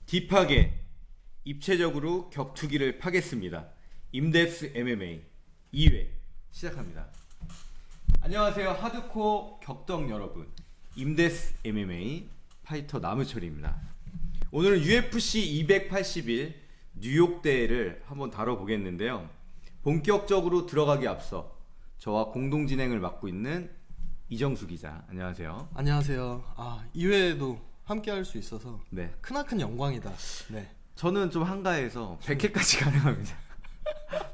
딥하게 입체적으로 격투기를 파겠습니다. 임뎁스 MMA 2회 시작합니다. 안녕하세요, 하드코어 격덕 여러분. 임뎁스 MMA 파이터 남우철입니다. 오늘은 UFC 281 뉴욕 대회를 한번 다뤄보겠는데요. 본격적으로 들어가기 앞서 저와 공동 진행을 맡고 있는 이정수 기자, 안녕하세요. 안녕하세요. 2회에도 함께 할 수 있어서 네. 크나큰 영광이다. 네. 저는 좀 한가해서 100회까지 가능합니다.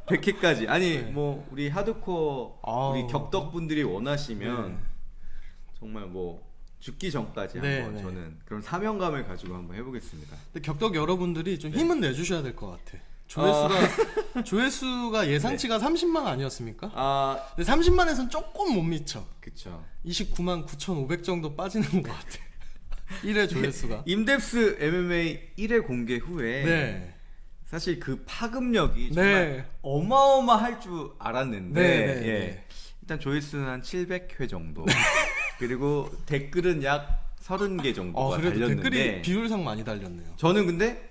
100회까지. 아니, 네. 뭐 우리 하드코어 우리 격덕분들이 원하시면 정말 뭐 죽기 전까지 한번 저는 그런 사명감을 가지고 한번 해보겠습니다. 근데 격덕 여러분들이 좀 힘은 내주셔야 될 것 같아. 조회수가 예상치가 30만 아니었습니까? 근데 30만에선 조금 못 미쳐. 그쵸. 29만 9,500 정도 빠지는 것 같아. 1회 조회수가. 임뎁스 MMA 1회 공개 후에 사실 그 파급력이 정말 어마어마할 줄 알았는데 일단 조회수는 한 700회 정도. 그리고 댓글은 약 30개 정도가 그래도 달렸는데 댓글이 비율상 많이 달렸네요. 저는 근데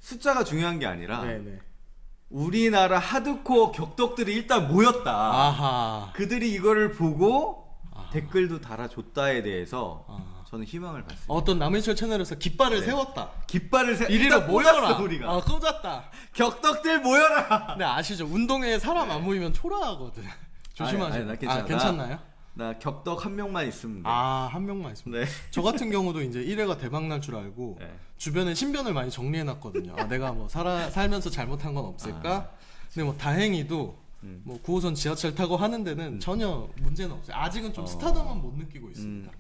숫자가 중요한 게 아니라 네네. 우리나라 하드코어 격덕들이 일단 모였다. 아하. 그들이 이거를 보고 댓글도 달아줬다에 대해서 저는 희망을 봤습니다. 어떤 남은철 채널에서 깃발을 세웠다. 깃발을 이리로 모여라. 우리가. 꽂았다. 격덕들 모여라. 근데 아시죠? 운동회에 사람 안 모이면 초라하거든. 조심하세요. 나 괜찮아. 괜찮나요? 나 격덕 한 명만 있으면 돼. 한 명만 있습니다. 저 같은 경우도 이제 1회가 대박 날 줄 알고 주변에 신변을 많이 정리해놨거든요. 내가 뭐 살면서 잘못한 건 없을까? 근데 뭐 다행히도 뭐 9호선 지하철 타고 하는 데는 전혀 문제는 없어요. 아직은 좀 스타덤은 못 느끼고 있습니다.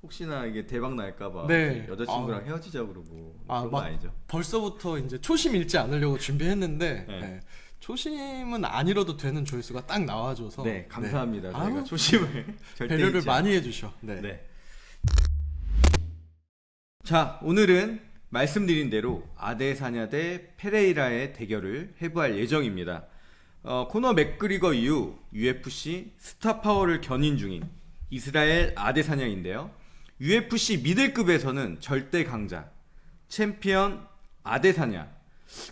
혹시나 이게 대박 날까봐 여자친구랑 헤어지자 그러고 그런 거 아니죠? 벌써부터 이제 초심 잃지 않으려고 준비했는데 초심은 안 잃어도 되는 조회수가 딱 나와줘서 감사합니다. 저희가 초심을 절대 배려를 잊지 많이 해주셔. 자, 오늘은 말씀드린 대로 아데사냐 대 페레이라의 대결을 해부할 예정입니다. 코너 맥그리거 이후 UFC 스타파워를 견인 중인 이스라엘 아데사냐인데요. UFC 미들급에서는 절대 강자 챔피언 아데사냐,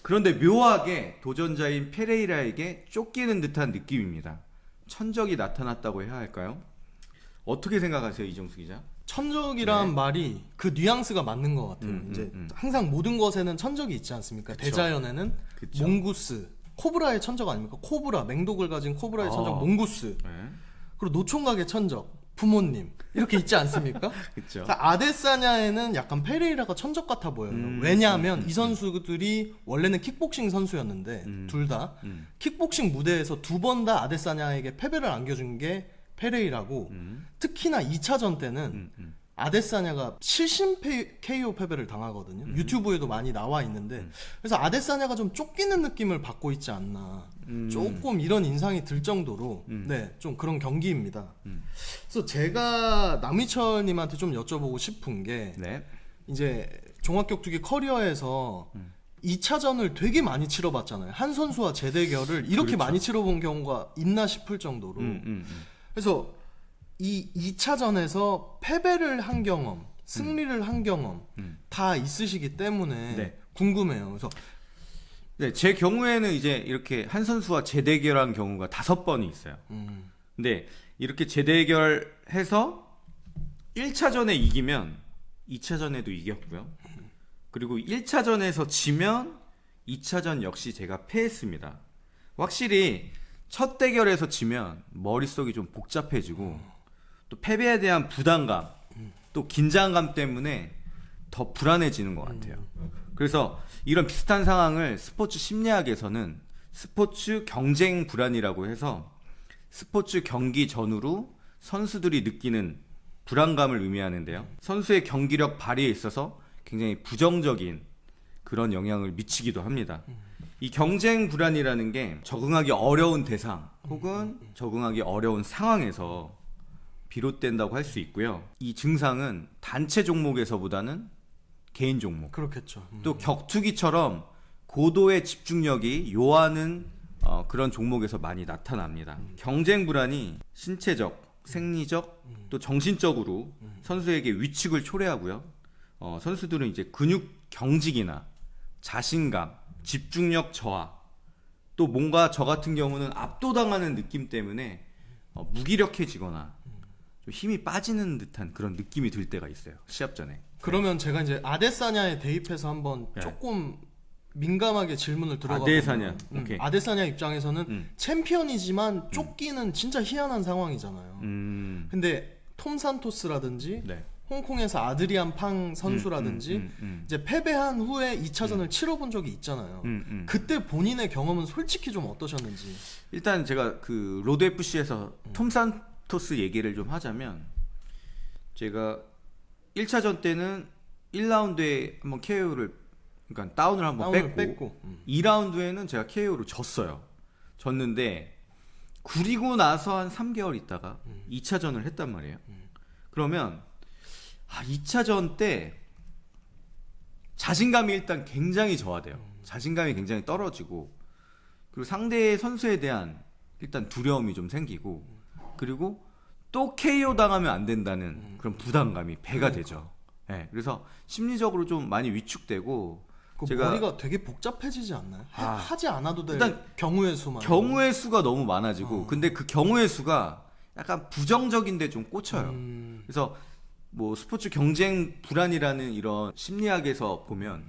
그런데 묘하게 도전자인 페레이라에게 쫓기는 듯한 느낌입니다. 천적이 나타났다고 해야 할까요? 어떻게 생각하세요, 이정수 기자? 천적이란 말이 그 뉘앙스가 맞는 것 같아요. 이제 항상 모든 것에는 천적이 있지 않습니까? 그쵸. 대자연에는 몽구스, 코브라의 천적 아닙니까? 코브라, 맹독을 가진 코브라의 천적 몽구스. 그리고 노총각의 천적, 부모님, 이렇게 있지 않습니까? 그쵸. 아데사냐에는 약간 페레이라가 천적 같아 보여요. 왜냐하면 이 선수들이 원래는 킥복싱 선수였는데 둘 다 킥복싱 무대에서 두 번 다 아데사냐에게 패배를 안겨준 게 페레이라고, 특히나 2차전 때는 아데사냐가 70 KO 패배를 당하거든요. 유튜브에도 많이 나와 있는데, 그래서 아데사냐가 좀 쫓기는 느낌을 받고 있지 않나, 조금 이런 인상이 들 정도로 좀 그런 경기입니다. 그래서 제가 남희철님한테 좀 여쭤보고 싶은 게 이제 종합격투기 커리어에서 2차전을 되게 많이 치러봤잖아요. 한 선수와 재대결을 이렇게 많이 치러본 경우가 있나 싶을 정도로. 그래서 이 2차전에서 패배를 한 경험, 승리를 한 경험 다 있으시기 때문에 궁금해요. 그래서 제 경우에는 이제 이렇게 한 선수와 재대결한 경우가 5번이 있어요. 근데 이렇게 재대결해서 1차전에 이기면 2차전에도 이겼고요. 그리고 1차전에서 지면 2차전 역시 제가 패했습니다. 확실히 첫 대결에서 지면 머릿속이 좀 복잡해지고 또 패배에 대한 부담감, 또 긴장감 때문에 더 불안해지는 것 같아요. 그래서 이런 비슷한 상황을 스포츠 심리학에서는 스포츠 경쟁 불안이라고 해서 스포츠 경기 전후로 선수들이 느끼는 불안감을 의미하는데요. 선수의 경기력 발휘에 있어서 굉장히 부정적인 그런 영향을 미치기도 합니다. 이 경쟁 불안이라는 게 적응하기 어려운 대상 혹은 적응하기 어려운 상황에서 비롯된다고 할 수 있고요. 이 증상은 단체 종목에서보다는 개인 종목, 그렇겠죠. 또 격투기처럼 고도의 집중력이 요하는 그런 종목에서 많이 나타납니다. 경쟁 불안이 신체적, 생리적, 또 정신적으로 선수에게 위축을 초래하고요. 선수들은 이제 근육 경직이나 자신감, 집중력 저하, 또 뭔가 저 같은 경우는 압도당하는 느낌 때문에 무기력해지거나 좀 힘이 빠지는 듯한 그런 느낌이 들 때가 있어요. 시합 전에. 그러면 제가 이제 아데사냐에 대입해서 한번 네. 조금 민감하게 질문을 들어가 아데사냐. 오케이. 아데사냐 입장에서는 챔피언이지만 쫓기는 진짜 희한한 상황이잖아요. 근데 톰 산토스라든지 네. 홍콩에서 아드리안 팡 선수라든지 이제 패배한 후에 2차전을 치러본 적이 있잖아요. 그때 본인의 경험은 솔직히 좀 어떠셨는지. 일단 제가 그 로드 FC에서 톰 산토스 얘기를 좀 하자면, 제가 1차전 때는 1라운드에 한번 KO를, 그러니까 다운을 한번 다운을 뺐고 2라운드에는 제가 KO로 졌어요. 졌는데 구리고 나서 한 3개월 있다가 2차전을 했단 말이에요. 그러면 2차전 때 자신감이 일단 굉장히 저하돼요. 자신감이 굉장히 떨어지고, 그리고 상대 선수에 대한 일단 두려움이 좀 생기고, 그리고 또 KO 당하면 안 된다는 그런 부담감이 배가 되죠. 네, 그래서 심리적으로 좀 많이 위축되고, 그 제가 머리가 되게 복잡해지지 않나요? 아, 하지 않아도 될 일단 경우의 수만. 경우의 수가 너무 많아지고, 근데 그 경우의 수가 약간 부정적인데 좀 꽂혀요. 그래서 뭐 스포츠 경쟁 불안이라는 이런 심리학에서 보면,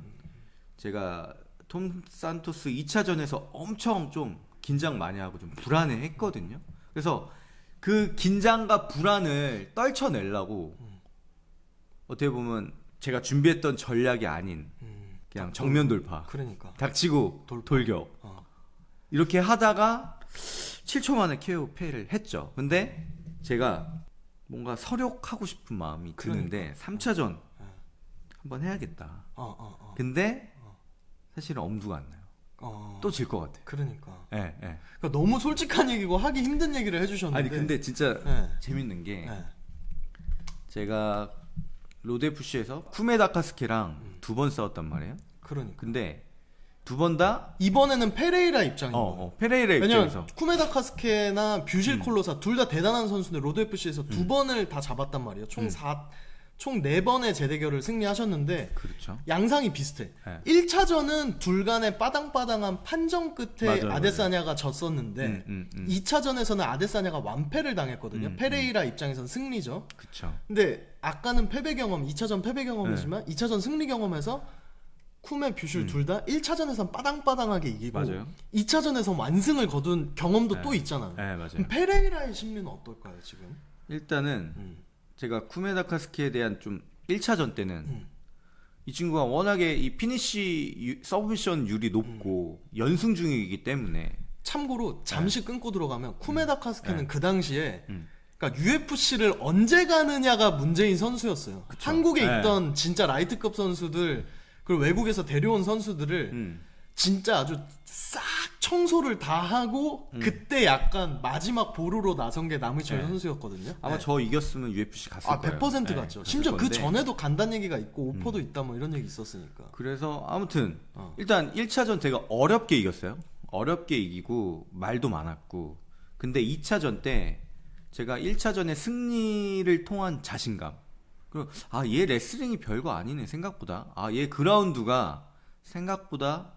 제가 톰 산토스 2차전에서 엄청 좀 긴장 많이 하고 좀 불안해 했거든요. 그래서 그 긴장과 불안을 떨쳐내려고 어떻게 보면 제가 준비했던 전략이 아닌 그냥 정면 돌파, 그러니까. 닥치고 돌격 이렇게 하다가 7초 만에 KO 패를 했죠. 근데 제가 뭔가 서력하고 싶은 마음이 드는데 3차전 한번 해야겠다. 근데 사실은 엄두가 안 나요. 또 질 것 같아. 그러니까. 예, 예. 그러니까 너무 솔직한 얘기고 하기 힘든 얘기를 해주셨는데. 아니 근데 진짜 네. 재밌는 게, 네. 제가 로드 FC에서 쿠메다카스케랑 2번 싸웠단 말이에요. 그러니까. 근데 2번 다 이번에는 페레이라 입장이에요. 페레이라 왜냐면 입장에서 쿠메다 카스케나 뷰실 콜로사 둘 다 대단한 선수인데 로드 FC에서 2번을 다 잡았단 말이에요. 총 4번의 재대결을 승리하셨는데 그렇죠. 양상이 비슷해. 네. 1차전은 둘 간의 빠당빠당한 판정 끝에 맞아요, 아데사냐가 졌었는데 2차전에서는 아데사냐가 완패를 당했거든요. 페레이라 입장에선 승리죠. 그렇죠. 근데 아까는 패배 경험, 2차전 패배 경험이지만 2차전 승리 경험에서 쿠메 뷰실 둘 다 1차전에선 빠당빠당하게 이기고 맞아요. 2차전에서 완승을 거둔 경험도 또 있잖아요. 네, 맞아요. 그럼 페레이라의 심리는 어떨까요, 지금? 일단은 제가 쿠메다카스케에 대한 좀 1차전 때는 이 친구가 워낙에 이 피니시 서브미션율이 높고 연승 중이기 때문에. 참고로 잠시 끊고 들어가면 쿠메다 카스케는 네. 그 당시에 그러니까 UFC를 언제 가느냐가 문제인 선수였어요. 한국에 네. 있던 진짜 라이트급 선수들 그리고 외국에서 데려온 선수들을 진짜 아주 싹 청소를 다 하고 그때 약간 마지막 보루로 나선 게 남의철 네. 선수였거든요. 아마 네. 저 이겼으면 UFC 갔을 아, 거예요. 100% 네, 갔죠. 갔을 심지어 그 건데. 전에도 간다는 얘기가 있고 오퍼도 있다 뭐 이런 얘기 있었으니까. 그래서 아무튼 일단 1차전 제가 어렵게 이겼어요. 어렵게 이기고 말도 많았고. 근데 2차전 때 제가 1차전의 승리를 통한 자신감, 그리고 얘 레슬링이 별거 아니네 생각보다. 얘 그라운드가 생각보다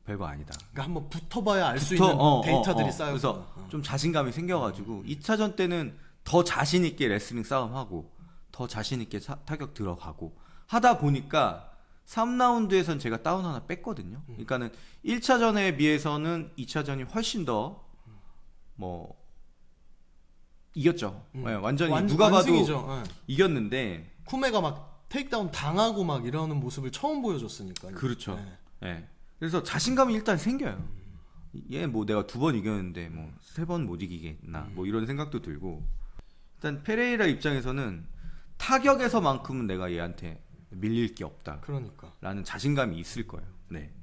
별거 아니다. 그러니까 한번 붙어봐야 알 수 있는 데이터들이 쌓여서. 그래서 좀 자신감이 생겨가지고 2차전 때는 더 자신 있게 레슬링 싸움하고 더 자신 있게 타격 들어가고 하다 보니까 3라운드에선 제가 다운 하나 뺐거든요. 그러니까는 1차전에 비해서는 2차전이 훨씬 더 뭐 이겼죠. 네, 완전히 누가 봐도 완승이죠. 네. 이겼는데. 쿠메가 막 테이크다운 당하고 막 이러는 모습을 처음 보여줬으니까. 그렇죠. 네. 네. 그래서 자신감이 일단 생겨요. 얘 뭐 내가 2번 이겼는데 뭐 3번 못 이기겠나 뭐 이런 생각도 들고. 일단 페레이라 입장에서는 타격에서만큼은 내가 얘한테 밀릴 게 없다. 그러니까. 라는 자신감이 있을 거예요. 네.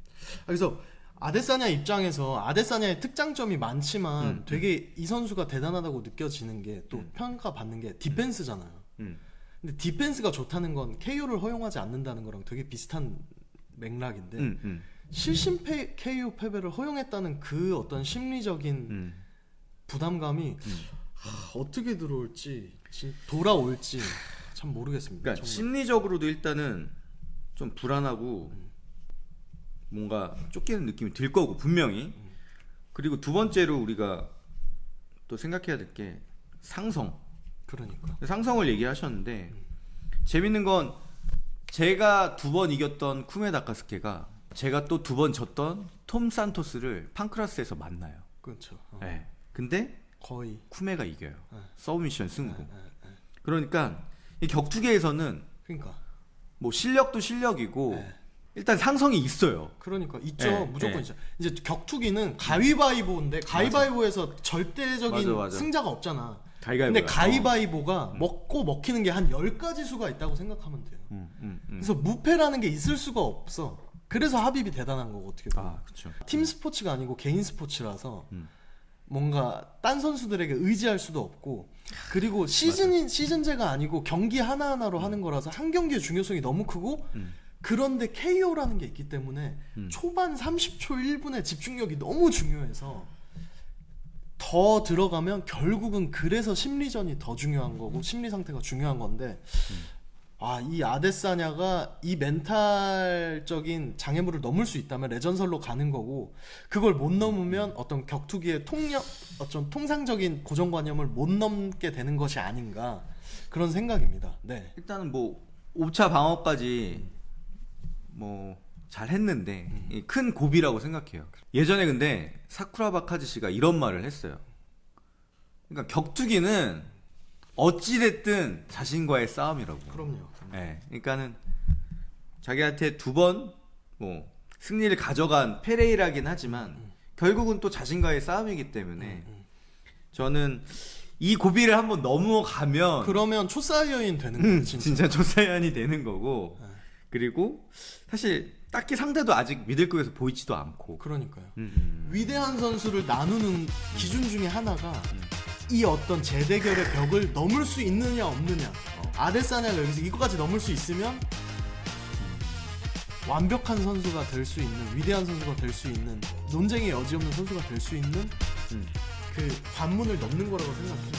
그래서 아데사냐 입장에서 아데사냐의 특장점이 많지만 되게 이 선수가 대단하다고 느껴지는 게 또 평가받는 게 디펜스잖아요. 근데 디펜스가 좋다는 건 KO를 허용하지 않는다는 거랑 되게 비슷한 맥락인데 실신 KO 패배를 허용했다는 그 어떤 심리적인 부담감이 어떻게 들어올지 돌아올지 참 모르겠습니다. 그러니까 정말. 심리적으로도 일단은 좀 불안하고 뭔가 쫓기는 느낌이 들 거고 분명히. 그리고 두 번째로 우리가 또 생각해야 될 게 상성. 그러니까. 상성을 얘기하셨는데 재밌는 건 제가 2번 이겼던 쿠메 다카스케가 제가 또 2번 졌던 톰 산토스를 판크라스에서 만나요. 그렇죠. 네. 근데 거의. 쿠메가 이겨요. 네. 서브미션 승부. 그러니까 이 격투기에서는 그러니까. 뭐 실력도 실력이고 네. 일단 상성이 있어요. 그러니까 있죠. 네, 무조건 네. 있죠. 이제 격투기는 가위바위보인데 가위바위보에서 절대적인 맞아. 승자가 없잖아. 가위바위보야. 근데 가위바위보가 먹고 먹히는 게 한 10가지 수가 있다고 생각하면 돼요. 그래서 무패라는 게 있을 수가 없어. 그래서 합입이 대단한 거고 어떻게 보면. 그렇죠. 팀 스포츠가 아니고 개인 스포츠라서 뭔가 딴 선수들에게 의지할 수도 없고 그리고 시즌제가 아니고 경기 하나하나로 하는 거라서 한 경기의 중요성이 너무 크고 그런데 KO라는 게 있기 때문에 초반 30초 1분의 집중력이 너무 중요해서 더 들어가면 결국은 그래서 심리전이 더 중요한 거고 심리 상태가 중요한 건데 이 아데사냐가 이 멘탈적인 장애물을 넘을 수 있다면 레전설로 가는 거고 그걸 못 넘으면 어떤 격투기의 어떤 통상적인 고정관념을 못 넘게 되는 것이 아닌가 그런 생각입니다. 네. 일단은 뭐 5차 방어까지 뭐 잘했는데 이큰 고비라고 생각해요. 예전에 근데 사쿠라바 카즈시가 이런 말을 했어요. 그러니까 격투기는 어찌됐든 자신과의 싸움이라고. 그럼요. 네, 그러니까는 자기한테 2번 뭐 승리를 가져간 페레이라긴 하지만 결국은 또 자신과의 싸움이기 때문에 저는 이 고비를 한번 넘어가면 그러면 초사이어인 되는 거예요. 진짜 조사연이 되는 거고 그리고 사실 딱히 상대도 아직 미들급에서 보이지도 않고 그러니까요. 위대한 선수를 나누는 기준 중에 하나가 이 어떤 재대결의 벽을 넘을 수 있느냐 없느냐. 아데사냐가 여기서 이거까지 넘을 수 있으면 완벽한 선수가 될 수 있는 위대한 선수가 될 수 있는 논쟁의 여지 없는 선수가 될 수 있는 그 관문을 넘는 거라고 생각해요.